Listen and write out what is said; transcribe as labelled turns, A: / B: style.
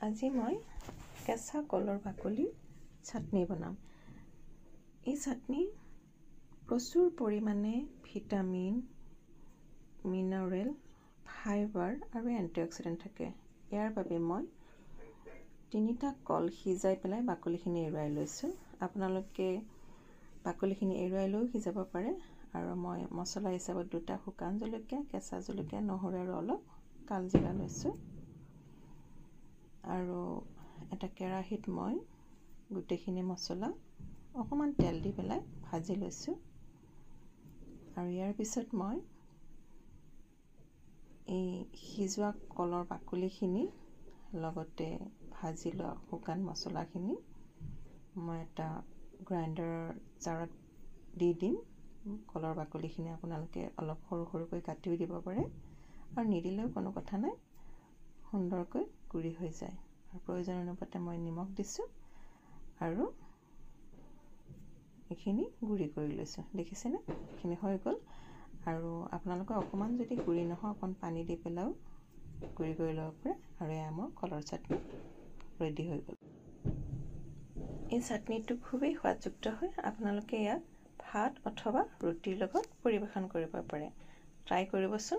A: আজি মই কেঁচা কলৰ বাকলি চাটনি বনাম। এই চাটনি প্ৰচুৰ পৰিমাণে ভিটামিন, মিনাৰেল, ফাইবাৰ আৰু এণ্টিঅক্সিডেণ্ট থাকে। ইয়াৰ বাবে মই 3টা কল সিজাই পেলাই বাকলিখিনি এৰুৱাই লৈছোঁ। আপোনালোকে বাকলিখিনি এৰুৱাই লৈও সিজাব পাৰে। আৰু মই মছলা হিচাপত 2টা শুকান জলকীয়া, কেঁচা জলকীয়া, নহৰু আৰু অলপ কালজিৰা লৈছোঁ। আৰু এটা কেৰাহীত মই গোটেইখিনি মছলা অকণমান তেল দি পেলাই ভাজি লৈছোঁ। আৰু ইয়াৰ পিছত মই এই সিজোৱা কলৰ বাকলিখিনি লগতে ভাজি লোৱা শুকান মছলাখিনি মই এটা গ্ৰাইণ্ডাৰৰ জাৰত দি দিম। কলৰ বাকলিখিনি আপোনালোকে অলপ সৰু সৰুকৈ কাটিও দিব পাৰে আৰু নিদিলেও কোনো কথা নাই, সুন্দৰকৈ গুড়ি হৈ যায়। আৰু প্ৰয়োজন অনুপাতে মই নিমখ দিছোঁ আৰু এইখিনি গুড়ি কৰি লৈছোঁ। দেখিছেনে? এইখিনি হৈ গ'ল। আৰু আপোনালোকে অকণমান যদি গুড়ি নহয় অকণ পানী দি পেলাইও গুড়ি কৰি ল'ব পাৰে। আৰু এয়া মোৰ কলৰ চাটনি ৰেডি হৈ গ'ল। এই চাটনিটো খুবেই সোৱাদযুক্ত হয়। আপোনালোকে ইয়াক ভাত অথবা ৰুটিৰ লগত পৰিৱেশন কৰিব পাৰে। ট্ৰাই কৰিবচোন।